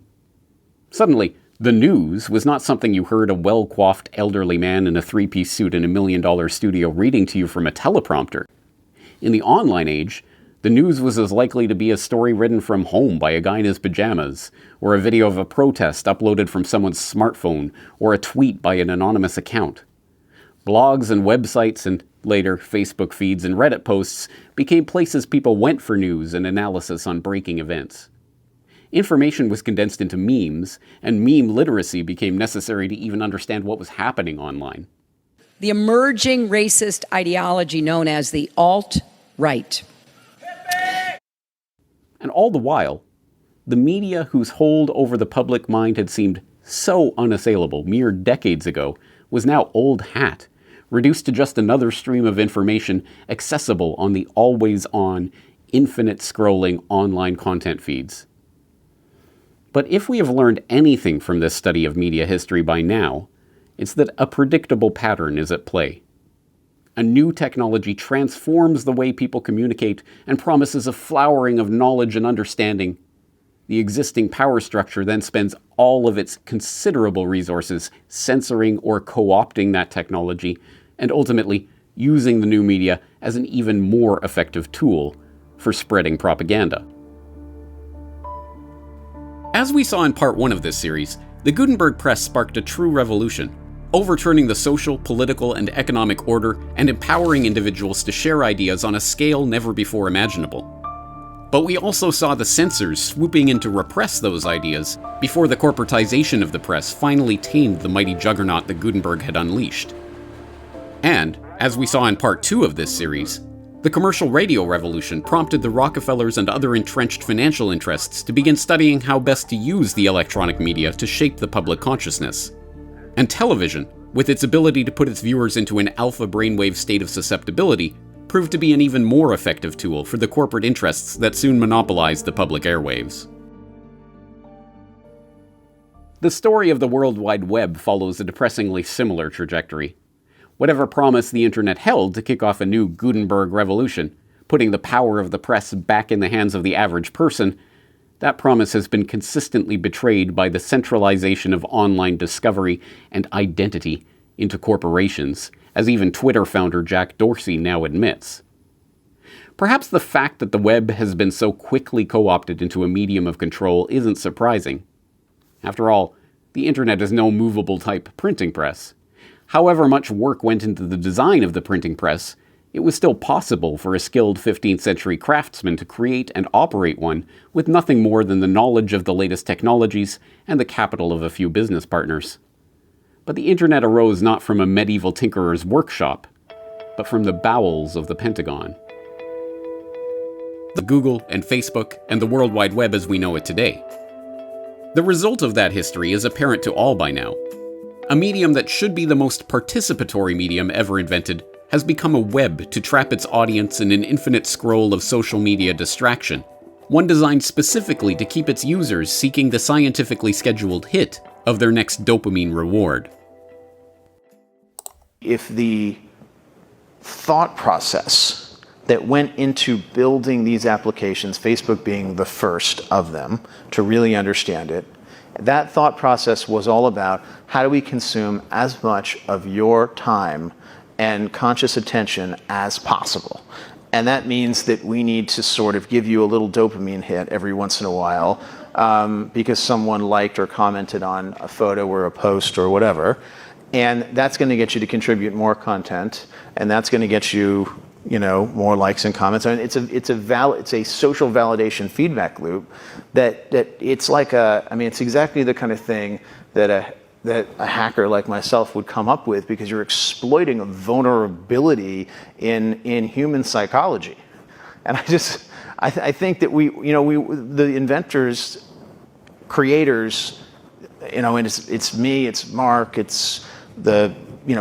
Suddenly, the news was not something you heard a well-coiffed elderly man in a three-piece suit in $1 million studio reading to you from a teleprompter. In the online age, the news was as likely to be a story written from home by a guy in his pajamas, or a video of a protest uploaded from someone's smartphone, or a tweet by an anonymous account. Blogs and websites and, later, Facebook feeds and Reddit posts became places people went for news and analysis on breaking events. Information was condensed into memes, and meme literacy became necessary to even understand what was happening online. The emerging racist ideology known as the alt-right. And all the while, the media whose hold over the public mind had seemed so unassailable mere decades ago was now old hat, reduced to just another stream of information accessible on the always-on, infinite scrolling online content feeds. But if we have learned anything from this study of media history by now, it's that a predictable pattern is at play. A new technology transforms the way people communicate and promises a flowering of knowledge and understanding. The existing power structure then spends all of its considerable resources censoring or co-opting that technology, and ultimately using the new media as an even more effective tool for spreading propaganda. As we saw in part 1 of this series, the Gutenberg press sparked a true revolution, overturning the social, political, and economic order and empowering individuals to share ideas on a scale never before imaginable. But we also saw the censors swooping in to repress those ideas before the corporatization of the press finally tamed the mighty juggernaut that Gutenberg had unleashed. And, as we saw in part 2 of this series, the commercial radio revolution prompted the Rockefellers and other entrenched financial interests to begin studying how best to use the electronic media to shape the public consciousness. And television, with its ability to put its viewers into an alpha brainwave state of susceptibility, proved to be an even more effective tool for the corporate interests that soon monopolized the public airwaves. The story of the World Wide Web follows a depressingly similar trajectory. Whatever promise the internet held to kick off a new Gutenberg revolution, putting the power of the press back in the hands of the average person, that promise has been consistently betrayed by the centralization of online discovery and identity into corporations, as even Twitter founder Jack Dorsey now admits. Perhaps the fact that the web has been so quickly co-opted into a medium of control isn't surprising. After all, the internet is no movable type printing press. However much work went into the design of the printing press, it was still possible for a skilled 15th century craftsman to create and operate one with nothing more than the knowledge of the latest technologies and the capital of a few business partners. But the internet arose not from a medieval tinkerer's workshop, but from the bowels of the Pentagon. The Google and Facebook and the World Wide Web as we know it today. The result of that history is apparent to all by now. A medium that should be the most participatory medium ever invented has become a web to trap its audience in an infinite scroll of social media distraction, one designed specifically to keep its users seeking the scientifically scheduled hit of their next dopamine reward. If the thought process that went into building these applications, Facebook being the first of them to really understand it, that thought process was all about how do we consume as much of your time and conscious attention as possible. And that means that we need to sort of give you a little dopamine hit every once in a while because someone liked or commented on a photo or a post or whatever. And that's going to get you to contribute more content, and that's going to get you, more likes and comments. I mean, it's a social validation feedback loop that it's like it's exactly the kind of thing that a hacker like myself would come up with, because you're exploiting a vulnerability in human psychology. And I think that the inventors, creators, and it's me, it's Mark, it's the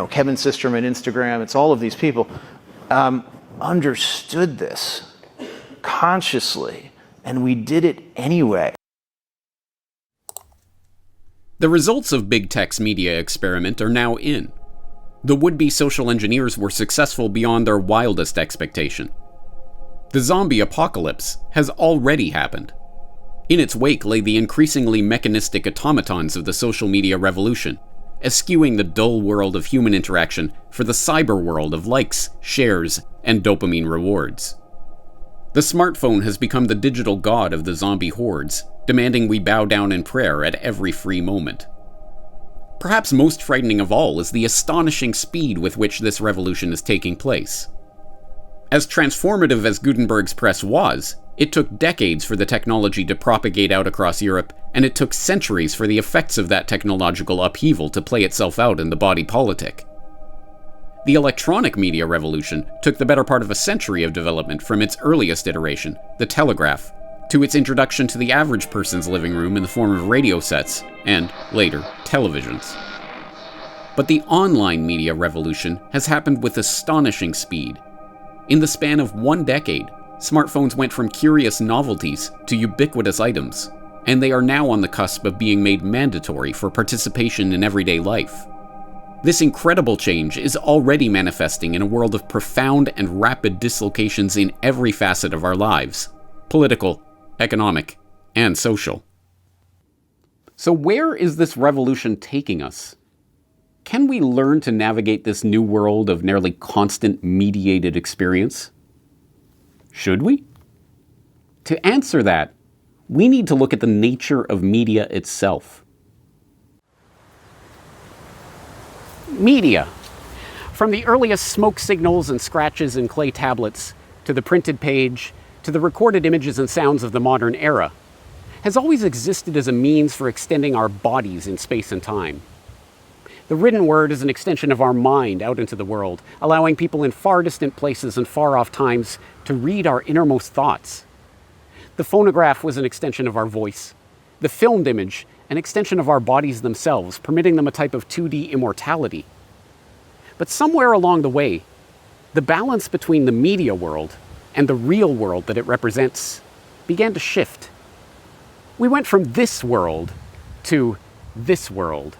Kevin Systerman, Instagram, it's all of these people, understood this consciously, and we did it anyway. The results of Big Tech's media experiment are now in. The would-be social engineers were successful beyond their wildest expectation. The zombie apocalypse has already happened. In its wake lay the increasingly mechanistic automatons of the social media revolution, eschewing the dull world of human interaction for the cyber world of likes, shares, and dopamine rewards. The smartphone has become the digital god of the zombie hordes, demanding we bow down in prayer at every free moment. Perhaps most frightening of all is the astonishing speed with which this revolution is taking place. As transformative as Gutenberg's press was, it took decades for the technology to propagate out across Europe, and it took centuries for the effects of that technological upheaval to play itself out in the body politic. The electronic media revolution took the better part of a century of development from its earliest iteration, the telegraph, to its introduction to the average person's living room in the form of radio sets, and, later, televisions. But the online media revolution has happened with astonishing speed. In the span of 1 decade, smartphones went from curious novelties to ubiquitous items, and they are now on the cusp of being made mandatory for participation in everyday life. This incredible change is already manifesting in a world of profound and rapid dislocations in every facet of our lives: political, economic, and social. So where is this revolution taking us? Can we learn to navigate this new world of nearly constant mediated experience? Should we? To answer that, we need to look at the nature of media itself. Media. From the earliest smoke signals and scratches in clay tablets, to the printed page, to the recorded images and sounds of the modern era, has always existed as a means for extending our bodies in space and time. The written word is an extension of our mind out into the world, allowing people in far distant places and far off times to read our innermost thoughts. The phonograph was an extension of our voice. The filmed image, an extension of our bodies themselves, permitting them a type of 2D immortality. But somewhere along the way, the balance between the media world and the real world that it represents began to shift. We went from this world to this world,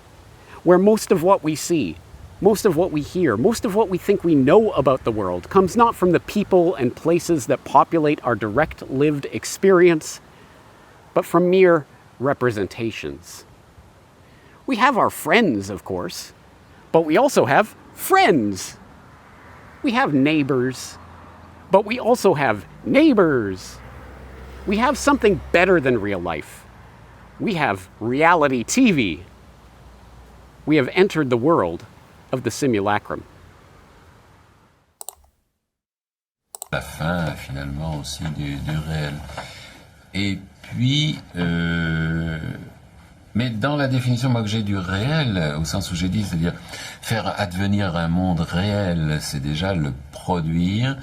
where most of what we see, most of what we hear, most of what we think we know about the world comes not from the people and places that populate our direct lived experience, but from mere representations. We have our friends, of course, but we also have friends. We have neighbors, but we also have neighbors. We have something better than real life. We have reality TV. We have entered the world of the simulacrum. La fin, finalement, aussi du réel. Et puis, mais dans la définition moi, que j'ai du réel, au sens où j'ai dit, c'est-à-dire faire advenir un monde réel, c'est déjà le produire,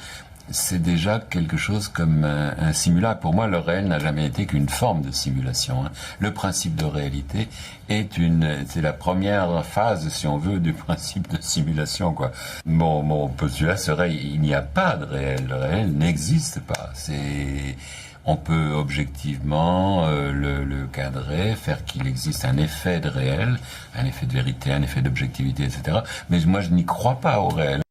c'est déjà quelque chose comme un simulacre. Pour moi, le réel n'a jamais été qu'une forme de simulation. Le principe de réalité c'est la première phase, si on veut, du principe de simulation, quoi. Mon postulat serait, il n'y a pas de réel. Le réel n'existe pas. On peut objectivement le cadrer, faire qu'il existe un effet de réel, un effet de vérité, un effet d'objectivité, etc. Mais moi, je n'y crois pas au réel.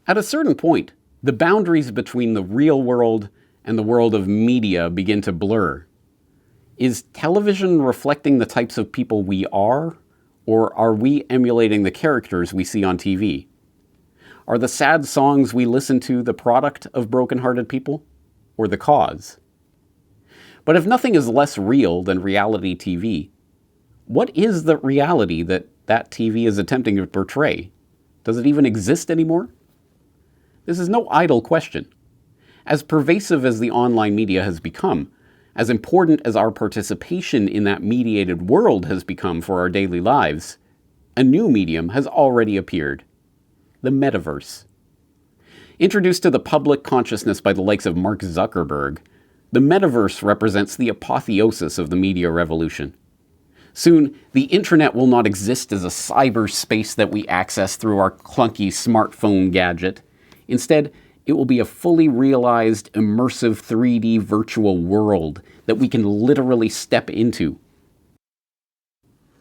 At a certain point, the boundaries between the real world and the world of media begin to blur. Is television reflecting the types of people we are, or are we emulating the characters we see on TV? Are the sad songs we listen to the product of broken-hearted people, or the cause? But if nothing is less real than reality TV, what is the reality that TV is attempting to portray? Does it even exist anymore? This is no idle question. As pervasive as the online media has become, as important as our participation in that mediated world has become for our daily lives, a new medium has already appeared: the metaverse. Introduced to the public consciousness by the likes of Mark Zuckerberg, the metaverse represents the apotheosis of the media revolution. Soon, the internet will not exist as a cyberspace that we access through our clunky smartphone gadget. Instead, it will be a fully realized, immersive 3D virtual world that we can literally step into.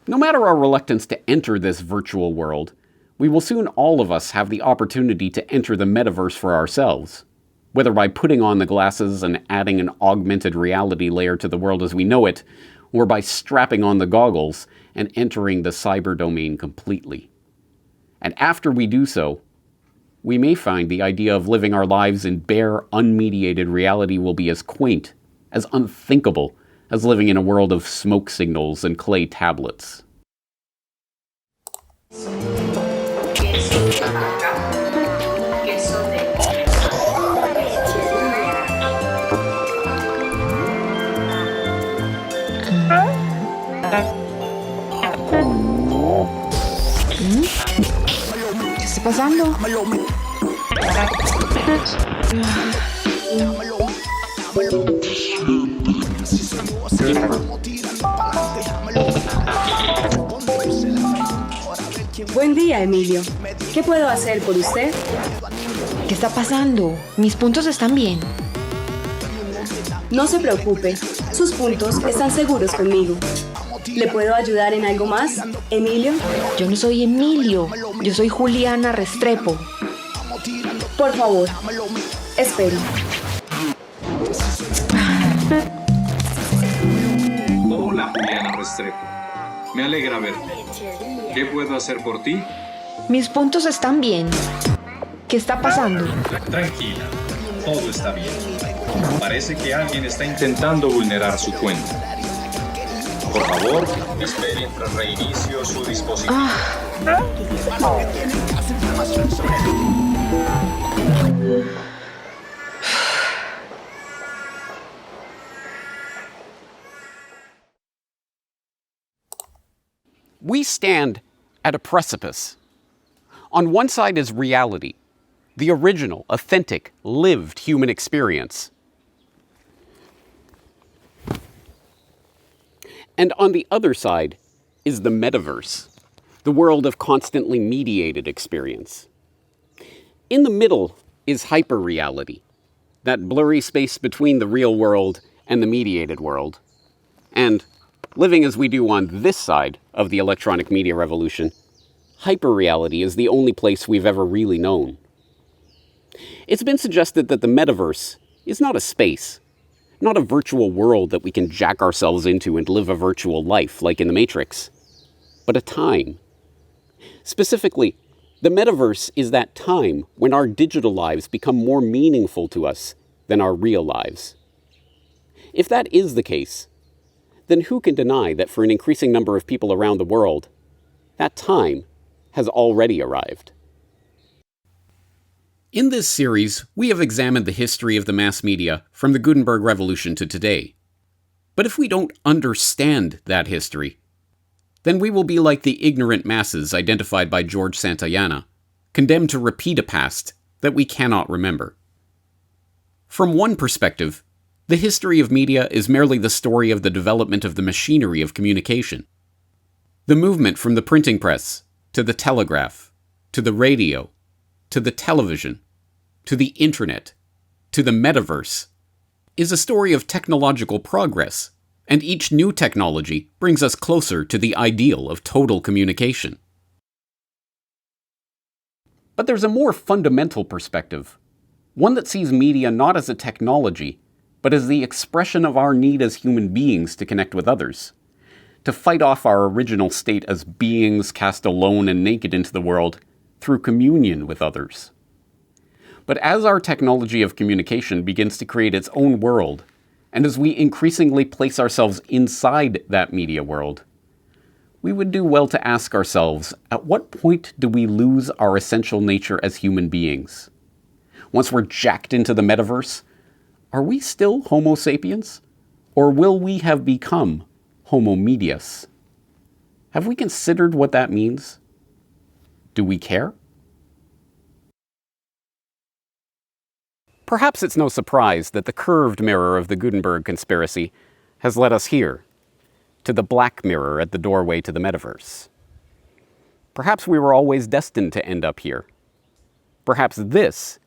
No matter our reluctance to enter this virtual world, we will soon all of us have the opportunity to enter the metaverse for ourselves, whether by putting on the glasses and adding an augmented reality layer to the world as we know it, or by strapping on the goggles and entering the cyber domain completely. And after we do so, we may find the idea of living our lives in bare, unmediated reality will be as quaint, as unthinkable, as living in a world of smoke signals and clay tablets. ¿Qué está pasando? Buen día, Emilio. ¿Qué puedo hacer por usted? ¿Qué está pasando? Mis puntos están bien. No se preocupe. Sus puntos están seguros conmigo. ¿Le puedo ayudar en algo más, Emilio? Yo no soy Emilio. Yo soy Juliana Restrepo. Por favor, espere. Hola, Juliana Restrepo. Me alegra verte. ¿Qué puedo hacer por ti? Mis puntos están bien. ¿Qué está pasando? Tranquila. todo está bien. Parece que alguien está intentando vulnerar su cuenta. Por favor, espere mientras reinicio su dispositivo. We stand at a precipice. On one side is reality, the original, authentic, lived human experience. And on the other side is the metaverse, the world of constantly mediated experience. In the middle is hyperreality, that blurry space between the real world and the mediated world. And living as we do on this side of the electronic media revolution, hyperreality is the only place we've ever really known. It's been suggested that the metaverse is not a space, not a virtual world that we can jack ourselves into and live a virtual life like in the Matrix, but a time. Specifically, the metaverse is that time when our digital lives become more meaningful to us than our real lives. If that is the case, then who can deny that for an increasing number of people around the world, that time has already arrived? In this series, we have examined the history of the mass media from the Gutenberg Revolution to today. But if we don't understand that history, then we will be like the ignorant masses identified by George Santayana, condemned to repeat a past that we cannot remember. From one perspective, the history of media is merely the story of the development of the machinery of communication. The movement from the printing press, to the telegraph, to the radio, to the television, to the internet, to the metaverse, is a story of technological progress, and each new technology brings us closer to the ideal of total communication. But there's a more fundamental perspective, one that sees media not as a technology, but as the expression of our need as human beings to connect with others, to fight off our original state as beings cast alone and naked into the world through communion with others. But as our technology of communication begins to create its own world, and as we increasingly place ourselves inside that media world, we would do well to ask ourselves, at what point do we lose our essential nature as human beings? Once we're jacked into the metaverse, are we still Homo sapiens? Or will we have become Homo medius? Have we considered what that means? Do we care? Perhaps it's no surprise that the curved mirror of the Gutenberg conspiracy has led us here, to the black mirror at the doorway to the metaverse. Perhaps we were always destined to end up here. Perhaps this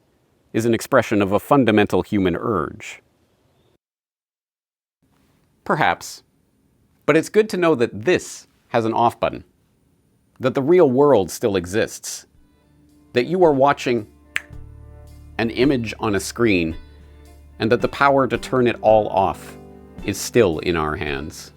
is an expression of a fundamental human urge. Perhaps. But it's good to know that this has an off button. That the real world still exists. That you are watching an image on a screen, and that the power to turn it all off is still in our hands.